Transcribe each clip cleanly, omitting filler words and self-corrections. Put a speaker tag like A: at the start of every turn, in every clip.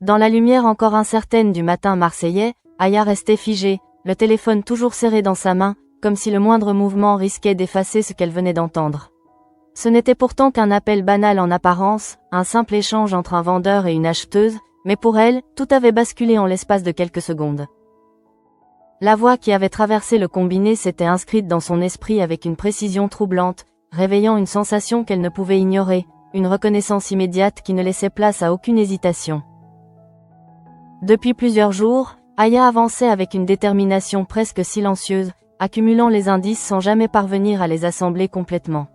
A: Dans la lumière encore incertaine du matin marseillais, Aya restait figée, le téléphone toujours serré dans sa main, comme si le moindre mouvement risquait d'effacer ce qu'elle venait d'entendre. Ce n'était pourtant qu'un appel banal en apparence, un simple échange entre un vendeur et une acheteuse, mais pour elle, tout avait basculé en l'espace de quelques secondes. La voix qui avait traversé le combiné s'était inscrite dans son esprit avec une précision troublante, réveillant une sensation qu'elle ne pouvait ignorer, une reconnaissance immédiate qui ne laissait place à aucune hésitation. Depuis plusieurs jours, Aya avançait avec une détermination presque silencieuse, accumulant les indices sans jamais parvenir à les assembler complètement.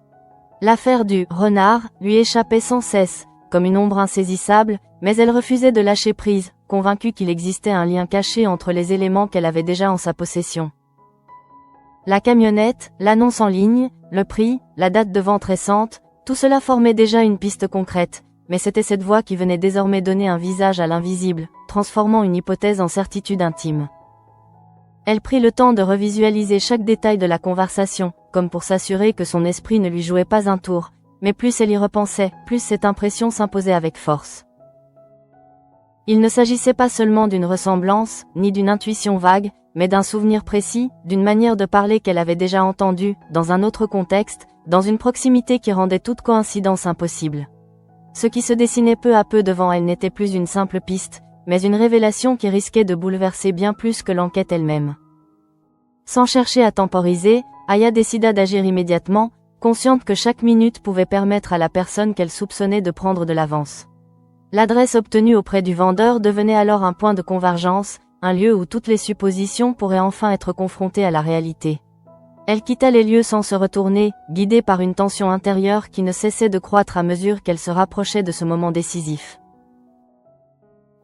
A: L'affaire du « renard » lui échappait sans cesse, comme une ombre insaisissable, mais elle refusait de lâcher prise, convaincue qu'il existait un lien caché entre les éléments qu'elle avait déjà en sa possession. La camionnette, l'annonce en ligne, le prix, la date de vente récente, tout cela formait déjà une piste concrète, mais c'était cette voix qui venait désormais donner un visage à l'invisible, transformant une hypothèse en certitude intime. Elle prit le temps de revisualiser chaque détail de la conversation, comme pour s'assurer que son esprit ne lui jouait pas un tour, mais plus elle y repensait, plus cette impression s'imposait avec force. Il ne s'agissait pas seulement d'une ressemblance, ni d'une intuition vague, mais d'un souvenir précis, d'une manière de parler qu'elle avait déjà entendue, dans un autre contexte, dans une proximité qui rendait toute coïncidence impossible. Ce qui se dessinait peu à peu devant elle n'était plus une simple piste, mais une révélation qui risquait de bouleverser bien plus que l'enquête elle-même. Sans chercher à temporiser, Aya décida d'agir immédiatement, consciente que chaque minute pouvait permettre à la personne qu'elle soupçonnait de prendre de l'avance. L'adresse obtenue auprès du vendeur devenait alors un point de convergence, un lieu où toutes les suppositions pourraient enfin être confrontées à la réalité. Elle quitta les lieux sans se retourner, guidée par une tension intérieure qui ne cessait de croître à mesure qu'elle se rapprochait de ce moment décisif.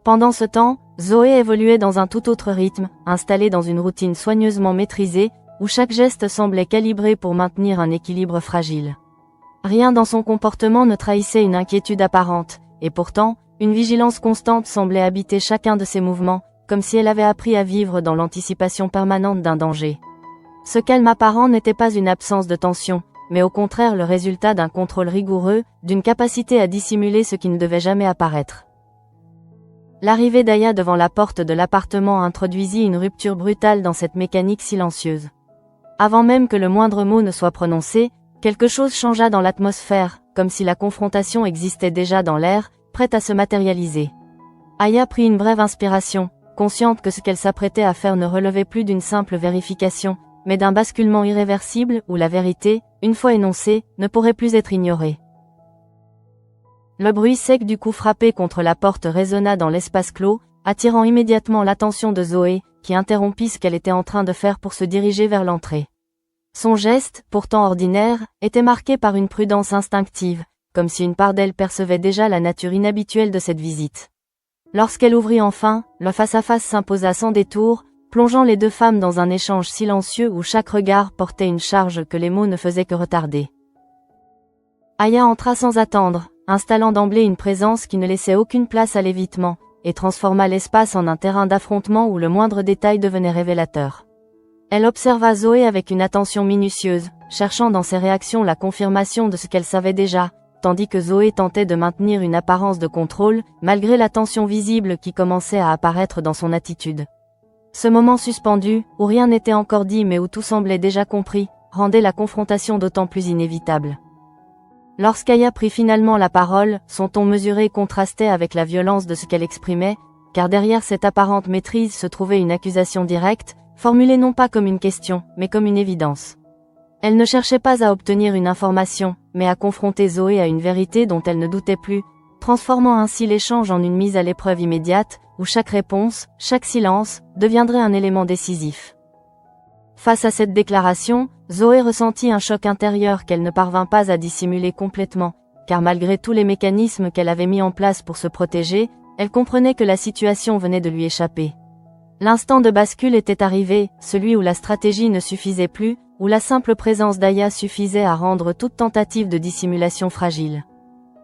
A: Pendant ce temps, Zoé évoluait dans un tout autre rythme, installée dans une routine soigneusement maîtrisée, où chaque geste semblait calibré pour maintenir un équilibre fragile. Rien dans son comportement ne trahissait une inquiétude apparente, et pourtant, une vigilance constante semblait habiter chacun de ses mouvements, comme si elle avait appris à vivre dans l'anticipation permanente d'un danger. Ce calme apparent n'était pas une absence de tension, mais au contraire le résultat d'un contrôle rigoureux, d'une capacité à dissimuler ce qui ne devait jamais apparaître. L'arrivée d'Aya devant la porte de l'appartement introduisit une rupture brutale dans cette mécanique silencieuse. Avant même que le moindre mot ne soit prononcé, quelque chose changea dans l'atmosphère, comme si la confrontation existait déjà dans l'air, prête à se matérialiser. Aya prit une brève inspiration, consciente que ce qu'elle s'apprêtait à faire ne relevait plus d'une simple vérification, mais d'un basculement irréversible où la vérité, une fois énoncée, ne pourrait plus être ignorée. Le bruit sec du coup frappé contre la porte résonna dans l'espace clos, attirant immédiatement l'attention de Zoé, qui interrompit ce qu'elle était en train de faire pour se diriger vers l'entrée. Son geste, pourtant ordinaire, était marqué par une prudence instinctive, comme si une part d'elle percevait déjà la nature inhabituelle de cette visite. Lorsqu'elle ouvrit enfin, le face-à-face s'imposa sans détour, plongeant les deux femmes dans un échange silencieux où chaque regard portait une charge que les mots ne faisaient que retarder. Aya entra sans attendre, installant d'emblée une présence qui ne laissait aucune place à l'évitement, et transforma l'espace en un terrain d'affrontement où le moindre détail devenait révélateur. Elle observa Zoé avec une attention minutieuse, cherchant dans ses réactions la confirmation de ce qu'elle savait déjà, tandis que Zoé tentait de maintenir une apparence de contrôle, malgré la tension visible qui commençait à apparaître dans son attitude. Ce moment suspendu, où rien n'était encore dit mais où tout semblait déjà compris, rendait la confrontation d'autant plus inévitable. Lorsqu'Aya prit finalement la parole, son ton mesuré contrastait avec la violence de ce qu'elle exprimait, car derrière cette apparente maîtrise se trouvait une accusation directe, formulée non pas comme une question, mais comme une évidence. Elle ne cherchait pas à obtenir une information, mais à confronter Zoé à une vérité dont elle ne doutait plus, transformant ainsi l'échange en une mise à l'épreuve immédiate, où chaque réponse, chaque silence, deviendrait un élément décisif. Face à cette déclaration, Zoé ressentit un choc intérieur qu'elle ne parvint pas à dissimuler complètement, car malgré tous les mécanismes qu'elle avait mis en place pour se protéger, elle comprenait que la situation venait de lui échapper. L'instant de bascule était arrivé, celui où la stratégie ne suffisait plus, où la simple présence d'Aya suffisait à rendre toute tentative de dissimulation fragile.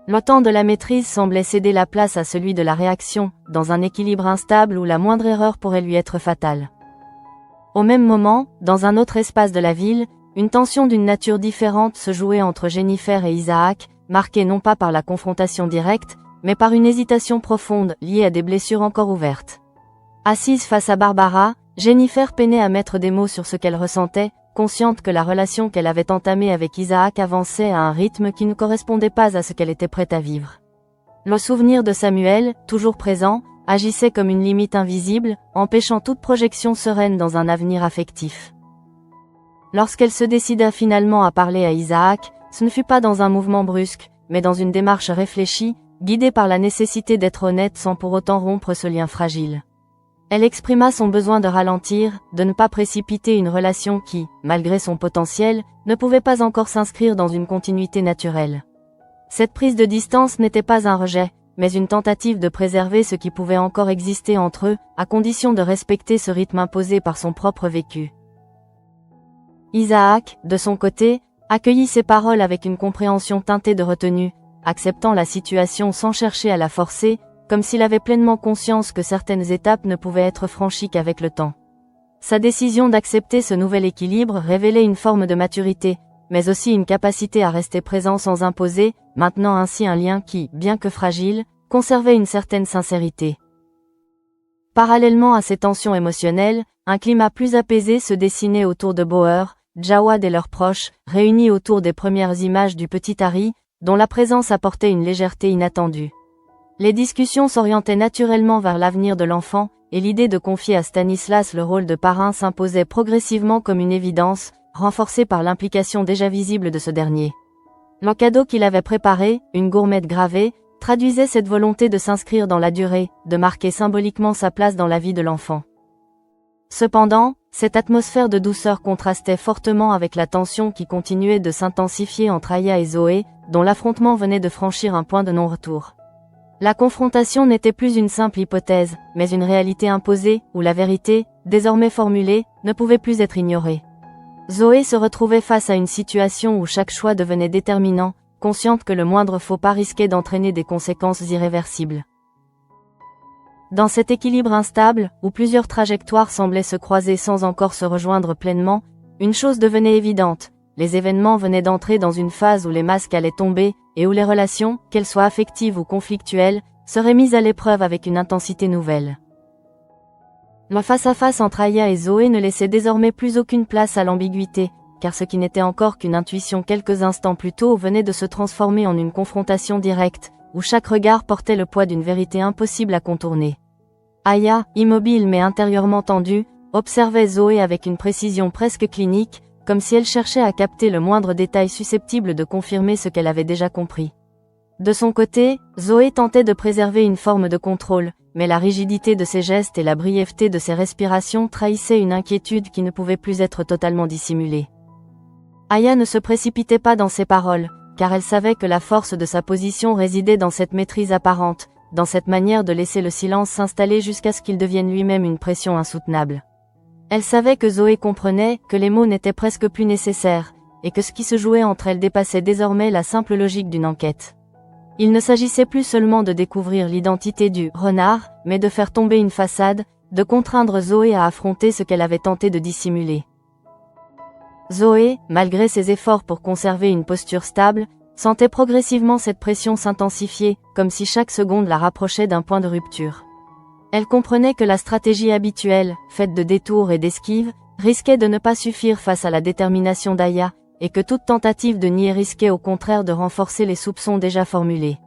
A: Le temps de la maîtrise semblait céder la place à celui de la réaction, dans un équilibre instable où la moindre erreur pourrait lui être fatale. Au même moment, dans un autre espace de la ville, une tension d'une nature différente se jouait entre Jennifer et Isaac, marquée non pas par la confrontation directe, mais par une hésitation profonde, liée à des blessures encore ouvertes. Assise face à Barbara, Jennifer peinait à mettre des mots sur ce qu'elle ressentait, consciente que la relation qu'elle avait entamée avec Isaac avançait à un rythme qui ne correspondait pas à ce qu'elle était prête à vivre. Le souvenir de Samuel, toujours présent, agissait comme une limite invisible, empêchant toute projection sereine dans un avenir affectif. Lorsqu'elle se décida finalement à parler à Isaac, ce ne fut pas dans un mouvement brusque, mais dans une démarche réfléchie, guidée par la nécessité d'être honnête sans pour autant rompre ce lien fragile. Elle exprima son besoin de ralentir, de ne pas précipiter une relation qui, malgré son potentiel, ne pouvait pas encore s'inscrire dans une continuité naturelle. Cette prise de distance n'était pas un rejet, mais une tentative de préserver ce qui pouvait encore exister entre eux, à condition de respecter ce rythme imposé par son propre vécu. Isaac, de son côté, accueillit ces paroles avec une compréhension teintée de retenue, acceptant la situation sans chercher à la forcer, comme s'il avait pleinement conscience que certaines étapes ne pouvaient être franchies qu'avec le temps. Sa décision d'accepter ce nouvel équilibre révélait une forme de maturité, mais aussi une capacité à rester présent sans imposer, maintenant ainsi un lien qui, bien que fragile, conservait une certaine sincérité. Parallèlement à ces tensions émotionnelles, un climat plus apaisé se dessinait autour de Bauer, Jawad et leurs proches, réunis autour des premières images du petit Harry, dont la présence apportait une légèreté inattendue. Les discussions s'orientaient naturellement vers l'avenir de l'enfant, et l'idée de confier à Stanislas le rôle de parrain s'imposait progressivement comme une évidence, renforcée par l'implication déjà visible de ce dernier. Le cadeau qu'il avait préparé, une gourmette gravée, traduisait cette volonté de s'inscrire dans la durée, de marquer symboliquement sa place dans la vie de l'enfant. Cependant, cette atmosphère de douceur contrastait fortement avec la tension qui continuait de s'intensifier entre Aya et Zoé, dont l'affrontement venait de franchir un point de non-retour. La confrontation n'était plus une simple hypothèse, mais une réalité imposée, où la vérité, désormais formulée, ne pouvait plus être ignorée. Zoé se retrouvait face à une situation où chaque choix devenait déterminant, consciente que le moindre faux pas risquait d'entraîner des conséquences irréversibles. Dans cet équilibre instable, où plusieurs trajectoires semblaient se croiser sans encore se rejoindre pleinement, une chose devenait évidente. Les événements venaient d'entrer dans une phase où les masques allaient tomber, et où les relations, qu'elles soient affectives ou conflictuelles, seraient mises à l'épreuve avec une intensité nouvelle. Le face-à-face entre Aya et Zoé ne laissait désormais plus aucune place à l'ambiguïté, car ce qui n'était encore qu'une intuition quelques instants plus tôt venait de se transformer en une confrontation directe, où chaque regard portait le poids d'une vérité impossible à contourner. Aya, immobile mais intérieurement tendue, observait Zoé avec une précision presque clinique, comme si elle cherchait à capter le moindre détail susceptible de confirmer ce qu'elle avait déjà compris. De son côté, Zoé tentait de préserver une forme de contrôle, mais la rigidité de ses gestes et la brièveté de ses respirations trahissaient une inquiétude qui ne pouvait plus être totalement dissimulée. Aya ne se précipitait pas dans ses paroles, car elle savait que la force de sa position résidait dans cette maîtrise apparente, dans cette manière de laisser le silence s'installer jusqu'à ce qu'il devienne lui-même une pression insoutenable. Elle savait que Zoé comprenait que les mots n'étaient presque plus nécessaires, et que ce qui se jouait entre elles dépassait désormais la simple logique d'une enquête. Il ne s'agissait plus seulement de découvrir l'identité du « renard », mais de faire tomber une façade, de contraindre Zoé à affronter ce qu'elle avait tenté de dissimuler. Zoé, malgré ses efforts pour conserver une posture stable, sentait progressivement cette pression s'intensifier, comme si chaque seconde la rapprochait d'un point de rupture. Elle comprenait que la stratégie habituelle, faite de détours et d'esquives, risquait de ne pas suffire face à la détermination d'Aya, et que toute tentative de nier risquait au contraire de renforcer les soupçons déjà formulés.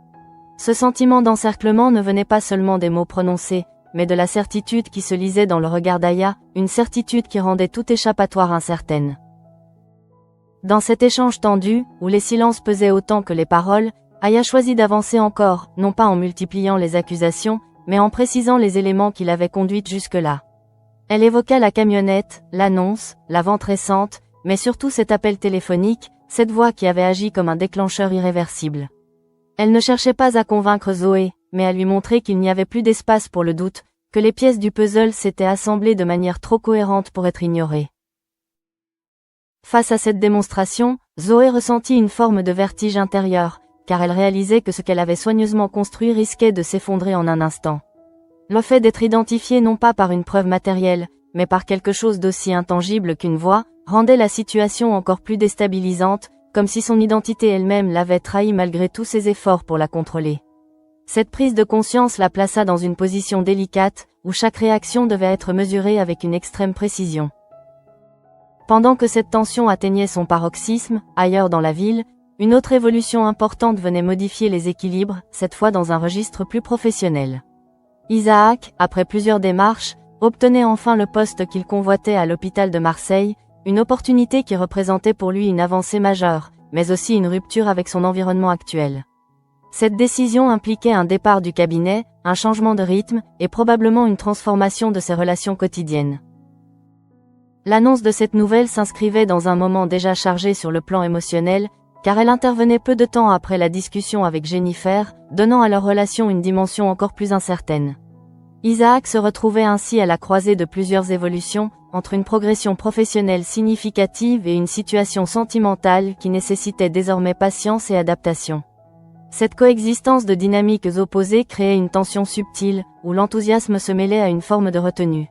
A: Ce sentiment d'encerclement ne venait pas seulement des mots prononcés, mais de la certitude qui se lisait dans le regard d'Aya, une certitude qui rendait toute échappatoire incertaine. Dans cet échange tendu, où les silences pesaient autant que les paroles, Aya choisit d'avancer encore, non pas en multipliant les accusations, mais en précisant les éléments qui l'avaient conduite jusque-là. Elle évoqua la camionnette, l'annonce, la vente récente, mais surtout cet appel téléphonique, cette voix qui avait agi comme un déclencheur irréversible. Elle ne cherchait pas à convaincre Zoé, mais à lui montrer qu'il n'y avait plus d'espace pour le doute, que les pièces du puzzle s'étaient assemblées de manière trop cohérente pour être ignorées. Face à cette démonstration, Zoé ressentit une forme de vertige intérieur, car elle réalisait que ce qu'elle avait soigneusement construit risquait de s'effondrer en un instant. Le fait d'être identifié non pas par une preuve matérielle, mais par quelque chose d'aussi intangible qu'une voix, rendait la situation encore plus déstabilisante, comme si son identité elle-même l'avait trahi malgré tous ses efforts pour la contrôler. Cette prise de conscience la plaça dans une position délicate, où chaque réaction devait être mesurée avec une extrême précision. Pendant que cette tension atteignait son paroxysme, ailleurs dans la ville, une autre évolution importante venait modifier les équilibres, cette fois dans un registre plus professionnel. Isaac, après plusieurs démarches, obtenait enfin le poste qu'il convoitait à l'hôpital de Marseille, une opportunité qui représentait pour lui une avancée majeure, mais aussi une rupture avec son environnement actuel. Cette décision impliquait un départ du cabinet, un changement de rythme, et probablement une transformation de ses relations quotidiennes. L'annonce de cette nouvelle s'inscrivait dans un moment déjà chargé sur le plan émotionnel, car elle intervenait peu de temps après la discussion avec Jennifer, donnant à leur relation une dimension encore plus incertaine. Isaac se retrouvait ainsi à la croisée de plusieurs évolutions, entre une progression professionnelle significative et une situation sentimentale qui nécessitait désormais patience et adaptation. Cette coexistence de dynamiques opposées créait une tension subtile, où l'enthousiasme se mêlait à une forme de retenue.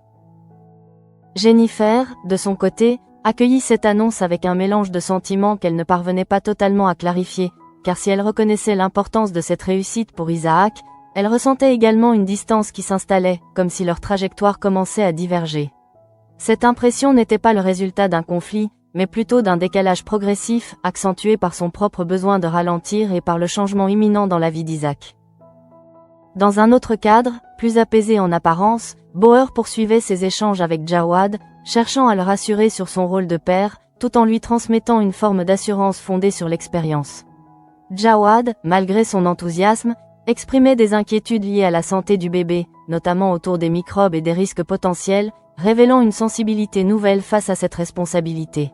A: Jennifer, de son côté, accueillit cette annonce avec un mélange de sentiments qu'elle ne parvenait pas totalement à clarifier, car si elle reconnaissait l'importance de cette réussite pour Isaac, elle ressentait également une distance qui s'installait, comme si leur trajectoire commençait à diverger. Cette impression n'était pas le résultat d'un conflit, mais plutôt d'un décalage progressif, accentué par son propre besoin de ralentir et par le changement imminent dans la vie d'Isaac. Dans un autre cadre, plus apaisé en apparence, Bauer poursuivait ses échanges avec Jawad, cherchant à le rassurer sur son rôle de père, tout en lui transmettant une forme d'assurance fondée sur l'expérience. Jawad, malgré son enthousiasme, exprimait des inquiétudes liées à la santé du bébé, notamment autour des microbes et des risques potentiels, révélant une sensibilité nouvelle face à cette responsabilité.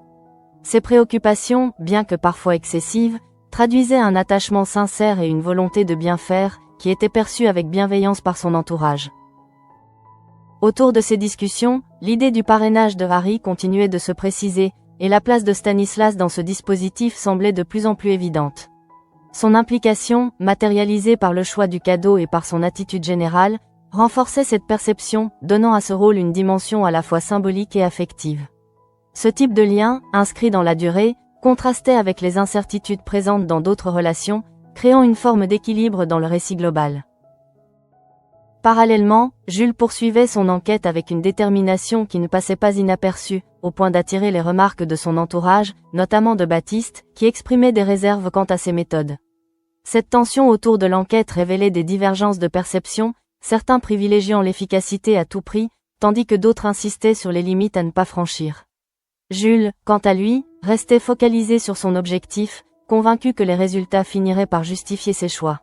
A: Ces préoccupations, bien que parfois excessives, traduisaient un attachement sincère et une volonté de bien faire, qui étaient perçus avec bienveillance par son entourage. Autour de ces discussions, l'idée du parrainage de Harry continuait de se préciser, et la place de Stanislas dans ce dispositif semblait de plus en plus évidente. Son implication, matérialisée par le choix du cadeau et par son attitude générale, renforçait cette perception, donnant à ce rôle une dimension à la fois symbolique et affective. Ce type de lien, inscrit dans la durée, contrastait avec les incertitudes présentes dans d'autres relations, créant une forme d'équilibre dans le récit global. Parallèlement, Jules poursuivait son enquête avec une détermination qui ne passait pas inaperçue, au point d'attirer les remarques de son entourage, notamment de Baptiste, qui exprimait des réserves quant à ses méthodes. Cette tension autour de l'enquête révélait des divergences de perception, certains privilégiant l'efficacité à tout prix, tandis que d'autres insistaient sur les limites à ne pas franchir. Jules, quant à lui, restait focalisé sur son objectif, convaincu que les résultats finiraient par justifier ses choix.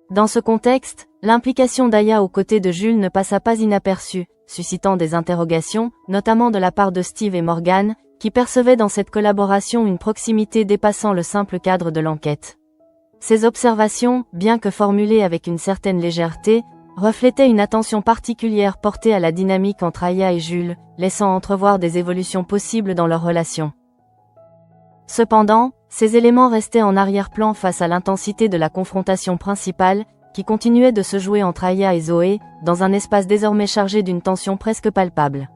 A: Dans ce contexte, l'implication d'Aya aux côtés de Jules ne passa pas inaperçue, suscitant des interrogations, notamment de la part de Steve et Morgan, qui percevaient dans cette collaboration une proximité dépassant le simple cadre de l'enquête. Ces observations, bien que formulées avec une certaine légèreté, reflétaient une attention particulière portée à la dynamique entre Aya et Jules, laissant entrevoir des évolutions possibles dans leur relation. Cependant, ces éléments restaient en arrière-plan face à l'intensité de la confrontation principale, qui continuait de se jouer entre Aya et Zoé, dans un espace désormais chargé d'une tension presque palpable.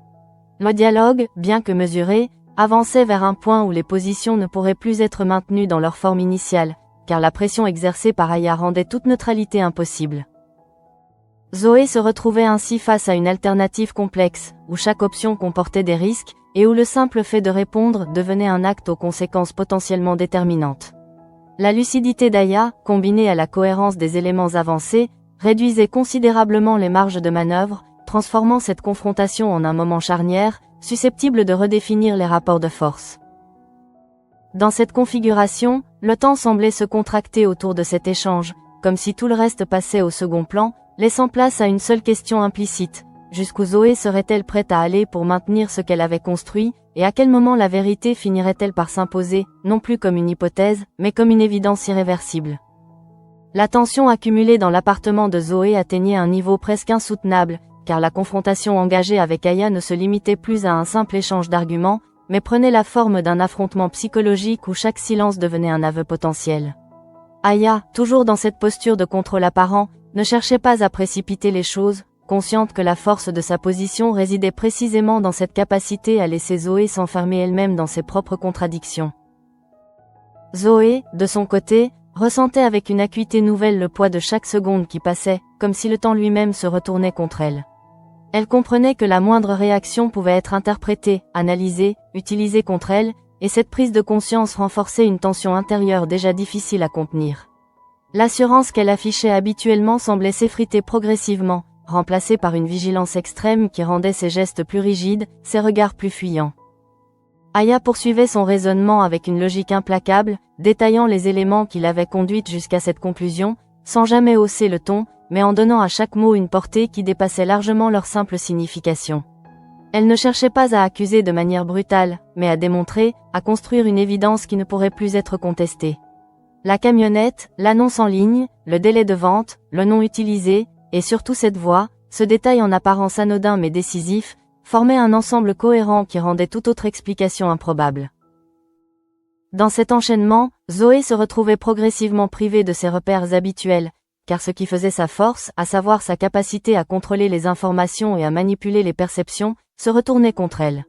A: Le dialogue, bien que mesuré, avançait vers un point où les positions ne pourraient plus être maintenues dans leur forme initiale, car la pression exercée par Aya rendait toute neutralité impossible. Zoé se retrouvait ainsi face à une alternative complexe, où chaque option comportait des risques, et où le simple fait de répondre devenait un acte aux conséquences potentiellement déterminantes. La lucidité d'Aya, combinée à la cohérence des éléments avancés, réduisait considérablement les marges de manœuvre, transformant cette confrontation en un moment charnière, susceptible de redéfinir les rapports de force. Dans cette configuration, le temps semblait se contracter autour de cet échange, comme si tout le reste passait au second plan, laissant place à une seule question implicite. Jusqu'où Zoé serait-elle prête à aller pour maintenir ce qu'elle avait construit, et à quel moment la vérité finirait-elle par s'imposer, non plus comme une hypothèse, mais comme une évidence irréversible. La tension accumulée dans l'appartement de Zoé atteignait un niveau presque insoutenable, car la confrontation engagée avec Aya ne se limitait plus à un simple échange d'arguments, mais prenait la forme d'un affrontement psychologique où chaque silence devenait un aveu potentiel. Aya, toujours dans cette posture de contrôle apparent, ne cherchait pas à précipiter les choses, consciente que la force de sa position résidait précisément dans cette capacité à laisser Zoé s'enfermer elle-même dans ses propres contradictions. Zoé, de son côté, ressentait avec une acuité nouvelle le poids de chaque seconde qui passait, comme si le temps lui-même se retournait contre elle. Elle comprenait que la moindre réaction pouvait être interprétée, analysée, utilisée contre elle, et cette prise de conscience renforçait une tension intérieure déjà difficile à contenir. L'assurance qu'elle affichait habituellement semblait s'effriter progressivement, remplacée par une vigilance extrême qui rendait ses gestes plus rigides, ses regards plus fuyants. Aya poursuivait son raisonnement avec une logique implacable, détaillant les éléments qui l'avaient conduite jusqu'à cette conclusion, sans jamais hausser le ton, mais en donnant à chaque mot une portée qui dépassait largement leur simple signification. Elle ne cherchait pas à accuser de manière brutale, mais à démontrer, à construire une évidence qui ne pourrait plus être contestée. La camionnette, l'annonce en ligne, le délai de vente, le nom utilisé, et surtout cette voix, ce détail en apparence anodin mais décisif, formaient un ensemble cohérent qui rendait toute autre explication improbable. Dans cet enchaînement, Zoé se retrouvait progressivement privée de ses repères habituels, car ce qui faisait sa force, à savoir sa capacité à contrôler les informations et à manipuler les perceptions, se retournait contre elle.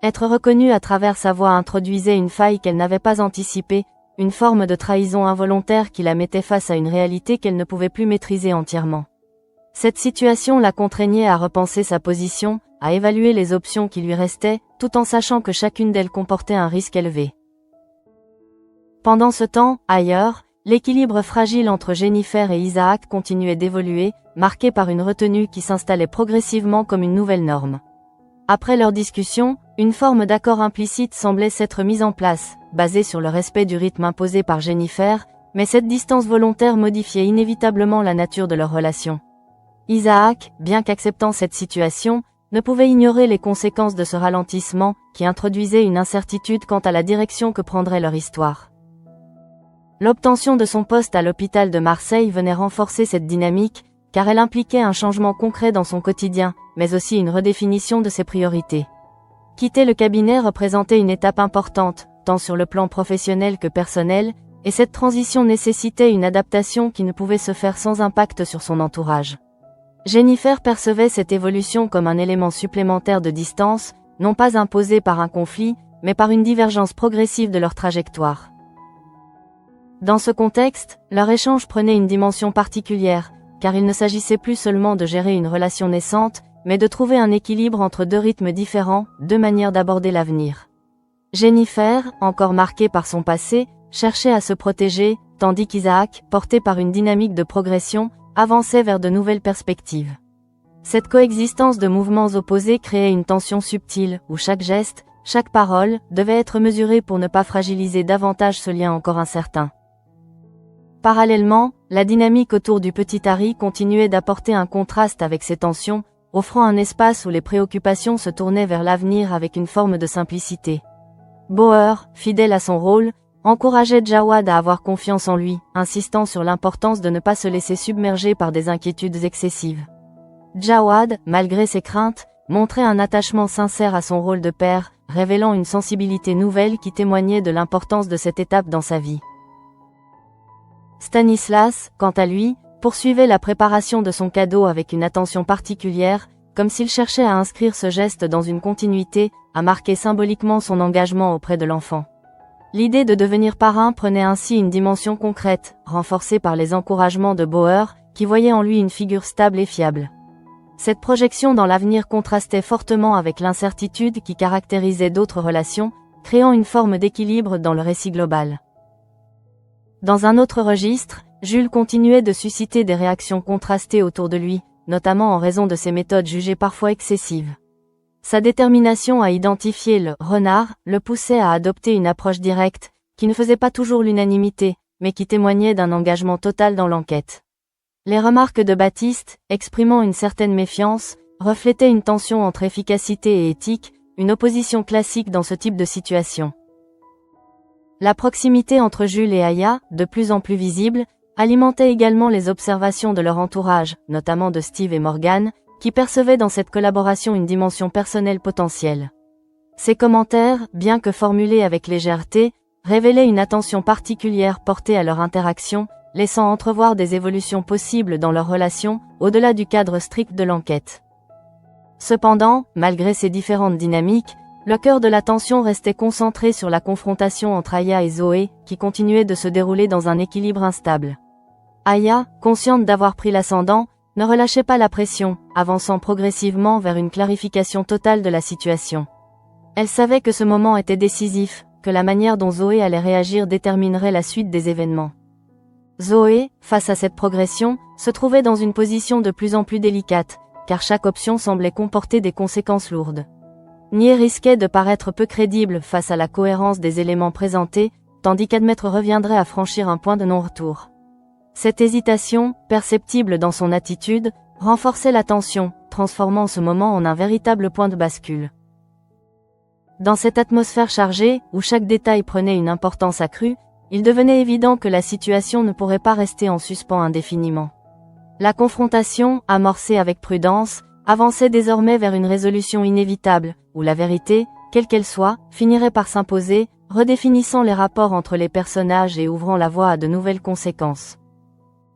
A: Être reconnue à travers sa voix introduisait une faille qu'elle n'avait pas anticipée, une forme de trahison involontaire qui la mettait face à une réalité qu'elle ne pouvait plus maîtriser entièrement. Cette situation la contraignait à repenser sa position, à évaluer les options qui lui restaient, tout en sachant que chacune d'elles comportait un risque élevé. Pendant ce temps, ailleurs, l'équilibre fragile entre Jennifer et Isaac continuait d'évoluer, marqué par une retenue qui s'installait progressivement comme une nouvelle norme. Après leur discussion, une forme d'accord implicite semblait s'être mise en place, basée sur le respect du rythme imposé par Jennifer, mais cette distance volontaire modifiait inévitablement la nature de leur relation. Isaac, bien qu'acceptant cette situation, ne pouvait ignorer les conséquences de ce ralentissement, qui introduisait une incertitude quant à la direction que prendrait leur histoire. L'obtention de son poste à l'hôpital de Marseille venait renforcer cette dynamique, car elle impliquait un changement concret dans son quotidien, mais aussi une redéfinition de ses priorités. Quitter le cabinet représentait une étape importante, tant sur le plan professionnel que personnel, et cette transition nécessitait une adaptation qui ne pouvait se faire sans impact sur son entourage. Jennifer percevait cette évolution comme un élément supplémentaire de distance, non pas imposé par un conflit, mais par une divergence progressive de leur trajectoire. Dans ce contexte, leur échange prenait une dimension particulière, car il ne s'agissait plus seulement de gérer une relation naissante, mais de trouver un équilibre entre deux rythmes différents, deux manières d'aborder l'avenir. Jennifer, encore marquée par son passé, cherchait à se protéger, tandis qu'Isaac, porté par une dynamique de progression, avançait vers de nouvelles perspectives. Cette coexistence de mouvements opposés créait une tension subtile, où chaque geste, chaque parole, devait être mesuré pour ne pas fragiliser davantage ce lien encore incertain. Parallèlement, la dynamique autour du petit Harry continuait d'apporter un contraste avec ces tensions, offrant un espace où les préoccupations se tournaient vers l'avenir avec une forme de simplicité. Bauer, fidèle à son rôle, encourageait Jawad à avoir confiance en lui, insistant sur l'importance de ne pas se laisser submerger par des inquiétudes excessives. Jawad, malgré ses craintes, montrait un attachement sincère à son rôle de père, révélant une sensibilité nouvelle qui témoignait de l'importance de cette étape dans sa vie. Stanislas, quant à lui, poursuivait la préparation de son cadeau avec une attention particulière, comme s'il cherchait à inscrire ce geste dans une continuité, à marquer symboliquement son engagement auprès de l'enfant. L'idée de devenir parrain prenait ainsi une dimension concrète, renforcée par les encouragements de Bauer, qui voyait en lui une figure stable et fiable. Cette projection dans l'avenir contrastait fortement avec l'incertitude qui caractérisait d'autres relations, créant une forme d'équilibre dans le récit global. Dans un autre registre, Jules continuait de susciter des réactions contrastées autour de lui, notamment en raison de ses méthodes jugées parfois excessives. Sa détermination à identifier le « renard » le poussait à adopter une approche directe, qui ne faisait pas toujours l'unanimité, mais qui témoignait d'un engagement total dans l'enquête. Les remarques de Baptiste, exprimant une certaine méfiance, reflétaient une tension entre efficacité et éthique, une opposition classique dans ce type de situation. La proximité entre Jules et Aya, de plus en plus visible, alimentait également les observations de leur entourage, notamment de Steve et Morgan, qui percevaient dans cette collaboration une dimension personnelle potentielle. Ces commentaires, bien que formulés avec légèreté, révélaient une attention particulière portée à leur interaction, laissant entrevoir des évolutions possibles dans leur relation, au-delà du cadre strict de l'enquête. Cependant, malgré ces différentes dynamiques, Le cœur de la tension restait concentré sur la confrontation entre Aya et Zoé, qui continuait de se dérouler dans un équilibre instable. Aya, consciente d'avoir pris l'ascendant, ne relâchait pas la pression, avançant progressivement vers une clarification totale de la situation. Elle savait que ce moment était décisif, que la manière dont Zoé allait réagir déterminerait la suite des événements. Zoé, face à cette progression, se trouvait dans une position de plus en plus délicate, car chaque option semblait comporter des conséquences lourdes. Nier risquait de paraître peu crédible face à la cohérence des éléments présentés, tandis qu'admettre reviendrait à franchir un point de non-retour. Cette hésitation, perceptible dans son attitude, renforçait la tension, transformant ce moment en un véritable point de bascule. Dans cette atmosphère chargée, où chaque détail prenait une importance accrue, il devenait évident que la situation ne pourrait pas rester en suspens indéfiniment. La confrontation, amorcée avec prudence, avançait désormais vers une résolution inévitable, où la vérité, quelle qu'elle soit, finirait par s'imposer, redéfinissant les rapports entre les personnages et ouvrant la voie à de nouvelles conséquences.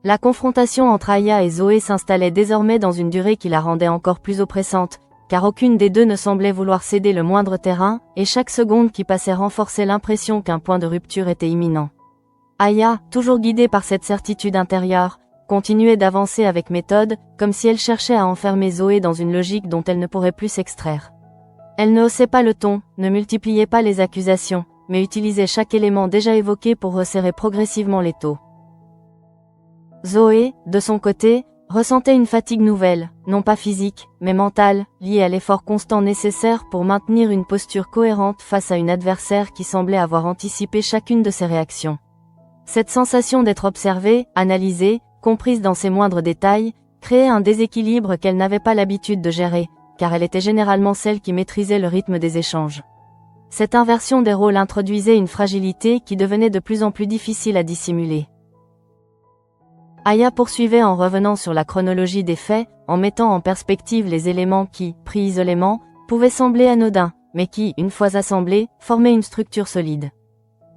A: La confrontation entre Aya et Zoé s'installait désormais dans une durée qui la rendait encore plus oppressante, car aucune des deux ne semblait vouloir céder le moindre terrain, et chaque seconde qui passait renforçait l'impression qu'un point de rupture était imminent. Aya, toujours guidée par cette certitude intérieure, continuait d'avancer avec méthode, comme si elle cherchait à enfermer Zoé dans une logique dont elle ne pourrait plus s'extraire. Elle ne haussait pas le ton, ne multipliait pas les accusations, mais utilisait chaque élément déjà évoqué pour resserrer progressivement l'étau. Zoé, de son côté, ressentait une fatigue nouvelle, non pas physique, mais mentale, liée à l'effort constant nécessaire pour maintenir une posture cohérente face à une adversaire qui semblait avoir anticipé chacune de ses réactions. Cette sensation d'être observée, analysée, comprise dans ses moindres détails, créait un déséquilibre qu'elle n'avait pas l'habitude de gérer, car elle était généralement celle qui maîtrisait le rythme des échanges. Cette inversion des rôles introduisait une fragilité qui devenait de plus en plus difficile à dissimuler. Aya poursuivait en revenant sur la chronologie des faits, en mettant en perspective les éléments qui, pris isolément, pouvaient sembler anodins, mais qui, une fois assemblés, formaient une structure solide.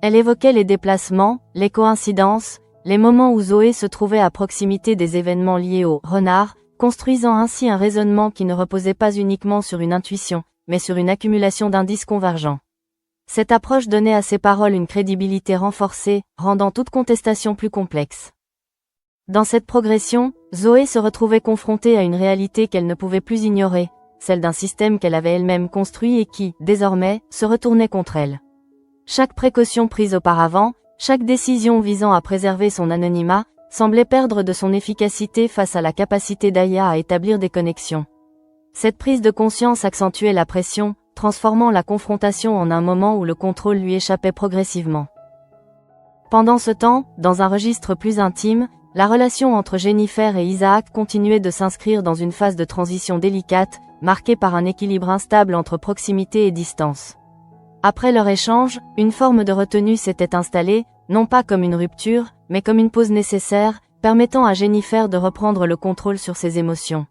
A: Elle évoquait les déplacements, les coïncidences, les moments où Zoé se trouvait à proximité des événements liés au renard, construisant ainsi un raisonnement qui ne reposait pas uniquement sur une intuition, mais sur une accumulation d'indices convergents. Cette approche donnait à ses paroles une crédibilité renforcée, rendant toute contestation plus complexe. Dans cette progression, Zoé se retrouvait confrontée à une réalité qu'elle ne pouvait plus ignorer, celle d'un système qu'elle avait elle-même construit et qui, désormais, se retournait contre elle. Chaque précaution prise auparavant, chaque décision visant à préserver son anonymat, semblait perdre de son efficacité face à la capacité d'Aya à établir des connexions. Cette prise de conscience accentuait la pression, transformant la confrontation en un moment où le contrôle lui échappait progressivement. Pendant ce temps, dans un registre plus intime, la relation entre Jennifer et Isaac continuait de s'inscrire dans une phase de transition délicate, marquée par un équilibre instable entre proximité et distance. Après leur échange, une forme de retenue s'était installée, non pas comme une rupture, mais comme une pause nécessaire, permettant à Jennifer de reprendre le contrôle sur ses émotions.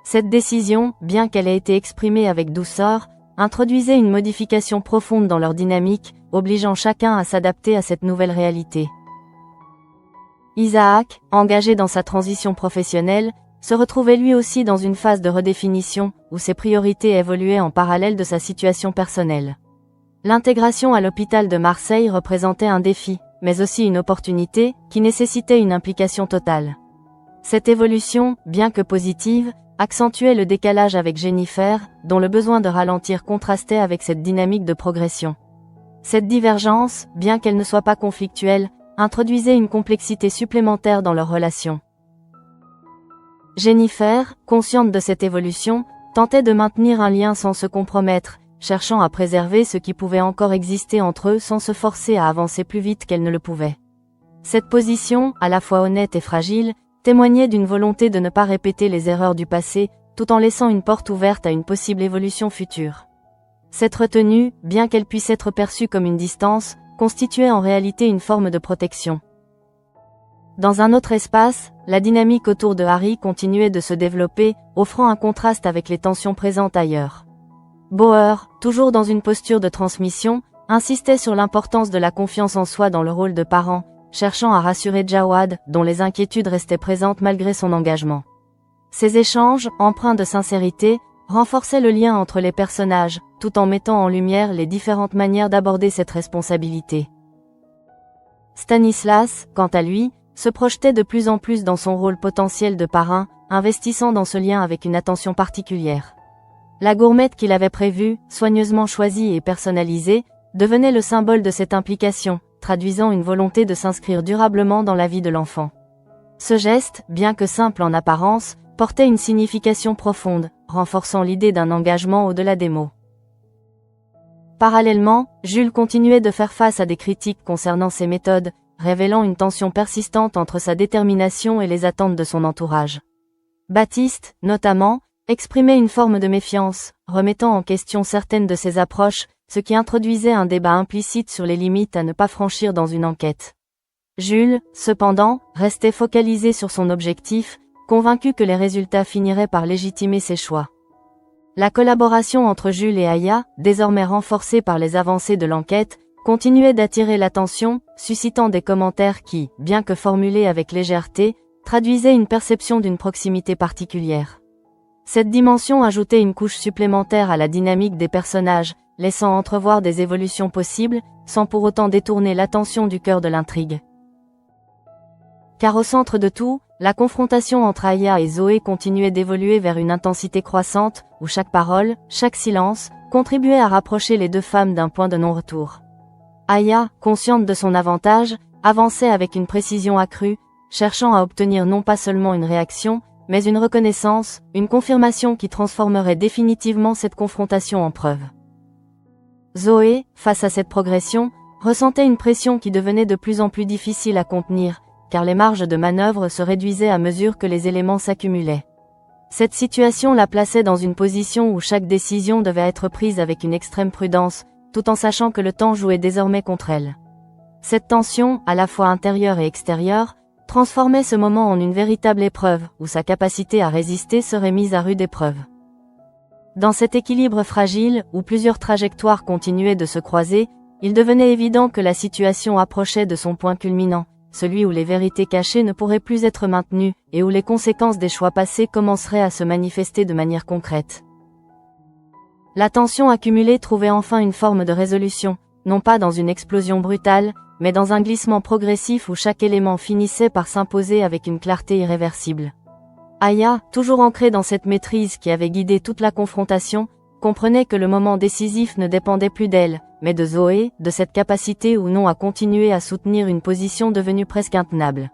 A: Cette décision, bien qu'elle ait été exprimée avec douceur, introduisait une modification profonde dans leur dynamique, obligeant chacun à s'adapter à cette nouvelle réalité. Isaac, engagé dans sa transition professionnelle, se retrouvait lui aussi dans une phase de redéfinition, où ses priorités évoluaient en parallèle de sa situation personnelle. L'intégration à l'hôpital de Marseille représentait un défi, mais aussi une opportunité, qui nécessitait une implication totale. Cette évolution, bien que positive, accentuait le décalage avec Jennifer, dont le besoin de ralentir contrastait avec cette dynamique de progression. Cette divergence, bien qu'elle ne soit pas conflictuelle, introduisait une complexité supplémentaire dans leur relation. Jennifer, consciente de cette évolution, tentait de maintenir un lien sans se compromettre, cherchant à préserver ce qui pouvait encore exister entre eux sans se forcer à avancer plus vite qu'elle ne le pouvait. Cette position, à la fois honnête et fragile, témoignait d'une volonté de ne pas répéter les erreurs du passé, tout en laissant une porte ouverte à une possible évolution future. Cette retenue, bien qu'elle puisse être perçue comme une distance, constituait en réalité une forme de protection. Dans un autre espace, la dynamique autour de Harry continuait de se développer, offrant un contraste avec les tensions présentes ailleurs. Bauer, toujours dans une posture de transmission, insistait sur l'importance de la confiance en soi dans le rôle de parent, cherchant à rassurer Jawad, dont les inquiétudes restaient présentes malgré son engagement. Ces échanges, empreints de sincérité, renforçait le lien entre les personnages, tout en mettant en lumière les différentes manières d'aborder cette responsabilité. Stanislas, quant à lui, se projetait de plus en plus dans son rôle potentiel de parrain, investissant dans ce lien avec une attention particulière. La gourmette qu'il avait prévue, soigneusement choisie et personnalisée, devenait le symbole de cette implication, traduisant une volonté de s'inscrire durablement dans la vie de l'enfant. Ce geste, bien que simple en apparence, portait une signification profonde, renforçant l'idée d'un engagement au-delà des mots. Parallèlement, Jules continuait de faire face à des critiques concernant ses méthodes, révélant une tension persistante entre sa détermination et les attentes de son entourage. Baptiste, notamment, exprimait une forme de méfiance, remettant en question certaines de ses approches, ce qui introduisait un débat implicite sur les limites à ne pas franchir dans une enquête. Jules, cependant, restait focalisé sur son objectif, convaincu que les résultats finiraient par légitimer ses choix. La collaboration entre Jules et Aya, désormais renforcée par les avancées de l'enquête, continuait d'attirer l'attention, suscitant des commentaires qui, bien que formulés avec légèreté, traduisaient une perception d'une proximité particulière. Cette dimension ajoutait une couche supplémentaire à la dynamique des personnages, laissant entrevoir des évolutions possibles, sans pour autant détourner l'attention du cœur de l'intrigue. Car au centre de tout, la confrontation entre Aya et Zoé continuait d'évoluer vers une intensité croissante, où chaque parole, chaque silence, contribuait à rapprocher les deux femmes d'un point de non-retour. Aya, consciente de son avantage, avançait avec une précision accrue, cherchant à obtenir non pas seulement une réaction, mais une reconnaissance, une confirmation qui transformerait définitivement cette confrontation en preuve. Zoé, face à cette progression, ressentait une pression qui devenait de plus en plus difficile à contenir, car les marges de manœuvre se réduisaient à mesure que les éléments s'accumulaient. Cette situation la plaçait dans une position où chaque décision devait être prise avec une extrême prudence, tout en sachant que le temps jouait désormais contre elle. Cette tension, à la fois intérieure et extérieure, transformait ce moment en une véritable épreuve, où sa capacité à résister serait mise à rude épreuve. Dans cet équilibre fragile, où plusieurs trajectoires continuaient de se croiser, il devenait évident que la situation approchait de son point culminant, celui où les vérités cachées ne pourraient plus être maintenues, et où les conséquences des choix passés commenceraient à se manifester de manière concrète. La tension accumulée trouvait enfin une forme de résolution, non pas dans une explosion brutale, mais dans un glissement progressif où chaque élément finissait par s'imposer avec une clarté irréversible. Aya, toujours ancrée dans cette maîtrise qui avait guidé toute la confrontation, comprenait que le moment décisif ne dépendait plus d'elle, mais de Zoé, de cette capacité ou non à continuer à soutenir une position devenue presque intenable.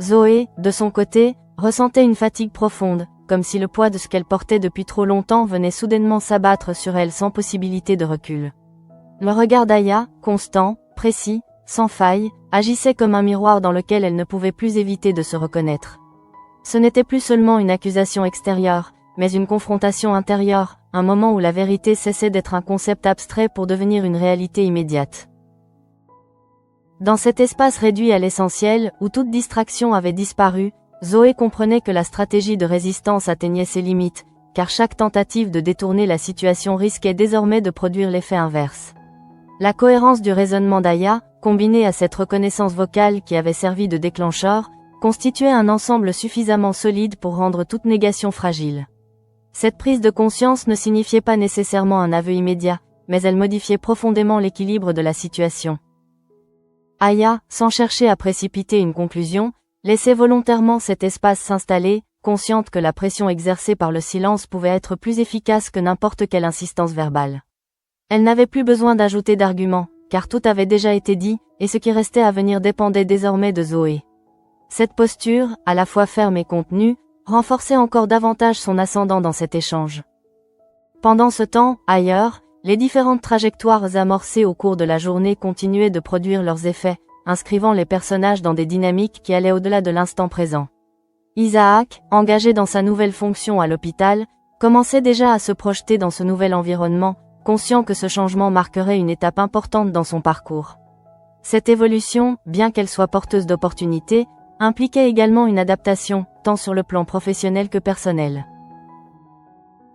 A: Zoé, de son côté, ressentait une fatigue profonde, comme si le poids de ce qu'elle portait depuis trop longtemps venait soudainement s'abattre sur elle sans possibilité de recul. Le regard d'Aya, constant, précis, sans faille, agissait comme un miroir dans lequel elle ne pouvait plus éviter de se reconnaître. Ce n'était plus seulement une accusation extérieure, mais une confrontation intérieure, un moment où la vérité cessait d'être un concept abstrait pour devenir une réalité immédiate. Dans cet espace réduit à l'essentiel, où toute distraction avait disparu, Zoé comprenait que la stratégie de résistance atteignait ses limites, car chaque tentative de détourner la situation risquait désormais de produire l'effet inverse. La cohérence du raisonnement d'Aya, combinée à cette reconnaissance vocale qui avait servi de déclencheur, constituait un ensemble suffisamment solide pour rendre toute négation fragile. Cette prise de conscience ne signifiait pas nécessairement un aveu immédiat, mais elle modifiait profondément l'équilibre de la situation. Aya, sans chercher à précipiter une conclusion, laissait volontairement cet espace s'installer, consciente que la pression exercée par le silence pouvait être plus efficace que n'importe quelle insistance verbale. Elle n'avait plus besoin d'ajouter d'arguments, car tout avait déjà été dit, et ce qui restait à venir dépendait désormais de Zoé. Cette posture, à la fois ferme et contenue, renforçait encore davantage son ascendant dans cet échange. Pendant ce temps, ailleurs, les différentes trajectoires amorcées au cours de la journée continuaient de produire leurs effets, inscrivant les personnages dans des dynamiques qui allaient au-delà de l'instant présent. Isaac, engagé dans sa nouvelle fonction à l'hôpital, commençait déjà à se projeter dans ce nouvel environnement, conscient que ce changement marquerait une étape importante dans son parcours. Cette évolution, bien qu'elle soit porteuse d'opportunités, impliquait également une adaptation, tant sur le plan professionnel que personnel.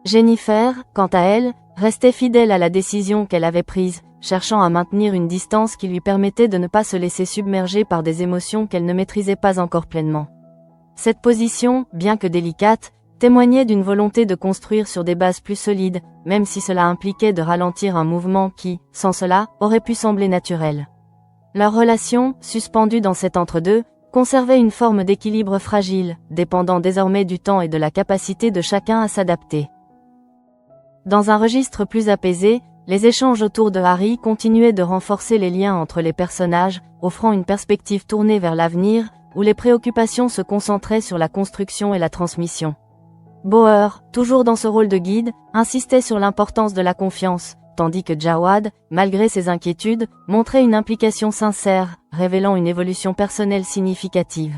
A: Jennifer, quant à elle, restait fidèle à la décision qu'elle avait prise, cherchant à maintenir une distance qui lui permettait de ne pas se laisser submerger par des émotions qu'elle ne maîtrisait pas encore pleinement. Cette position, bien que délicate, témoignait d'une volonté de construire sur des bases plus solides, même si cela impliquait de ralentir un mouvement qui, sans cela, aurait pu sembler naturel. Leur relation, suspendue dans cet entre-deux, conservait une forme d'équilibre fragile, dépendant désormais du temps et de la capacité de chacun à s'adapter. Dans un registre plus apaisé, les échanges autour de Harry continuaient de renforcer les liens entre les personnages, offrant une perspective tournée vers l'avenir, où les préoccupations se concentraient sur la construction et la transmission. Bauer, toujours dans ce rôle de guide, insistait sur l'importance de la confiance, tandis que Jawad, malgré ses inquiétudes, montrait une implication sincère, révélant une évolution personnelle significative.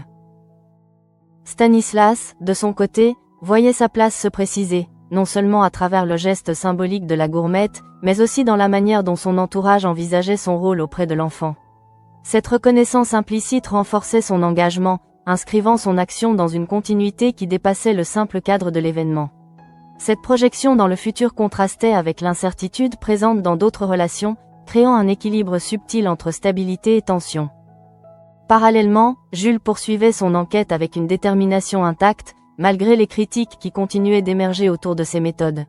A: Stanislas, de son côté, voyait sa place se préciser, non seulement à travers le geste symbolique de la gourmette, mais aussi dans la manière dont son entourage envisageait son rôle auprès de l'enfant. Cette reconnaissance implicite renforçait son engagement, inscrivant son action dans une continuité qui dépassait le simple cadre de l'événement. Cette projection dans le futur contrastait avec l'incertitude présente dans d'autres relations, créant un équilibre subtil entre stabilité et tension. Parallèlement, Jules poursuivait son enquête avec une détermination intacte, malgré les critiques qui continuaient d'émerger autour de ses méthodes.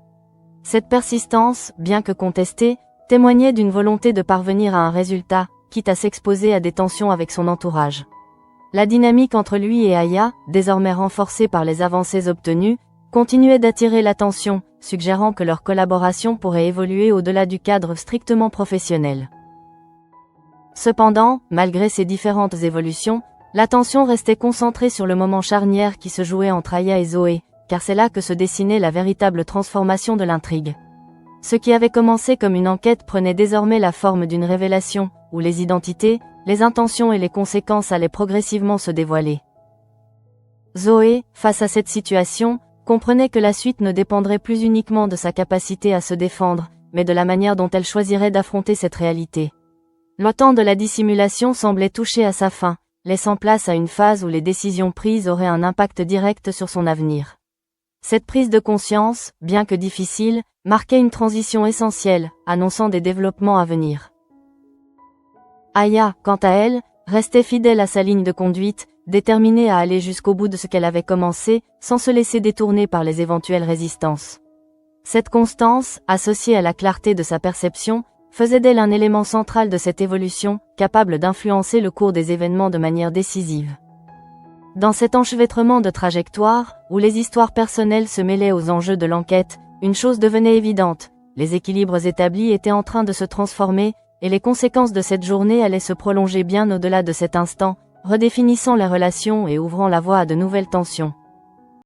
A: Cette persistance, bien que contestée, témoignait d'une volonté de parvenir à un résultat, quitte à s'exposer à des tensions avec son entourage. La dynamique entre lui et Aya, désormais renforcée par les avancées obtenues, continuait d'attirer l'attention, suggérant que leur collaboration pourrait évoluer au-delà du cadre strictement professionnel. Cependant, malgré ces différentes évolutions, l'attention restait concentrée sur le moment charnière qui se jouait entre Aya et Zoé, car c'est là que se dessinait la véritable transformation de l'intrigue. Ce qui avait commencé comme une enquête prenait désormais la forme d'une révélation, où les identités, les intentions et les conséquences allaient progressivement se dévoiler. Zoé, face à cette situation, comprenait que la suite ne dépendrait plus uniquement de sa capacité à se défendre, mais de la manière dont elle choisirait d'affronter cette réalité. Le temps de la dissimulation semblait toucher à sa fin, laissant place à une phase où les décisions prises auraient un impact direct sur son avenir. Cette prise de conscience, bien que difficile, marquait une transition essentielle, annonçant des développements à venir. Aya, quant à elle, restait fidèle à sa ligne de conduite, déterminée à aller jusqu'au bout de ce qu'elle avait commencé, sans se laisser détourner par les éventuelles résistances. Cette constance, associée à la clarté de sa perception, faisait d'elle un élément central de cette évolution, capable d'influencer le cours des événements de manière décisive. Dans cet enchevêtrement de trajectoires, où les histoires personnelles se mêlaient aux enjeux de l'enquête, une chose devenait évidente, les équilibres établis étaient en train de se transformer, et les conséquences de cette journée allaient se prolonger bien au-delà de cet instant, redéfinissant les relations et ouvrant la voie à de nouvelles tensions.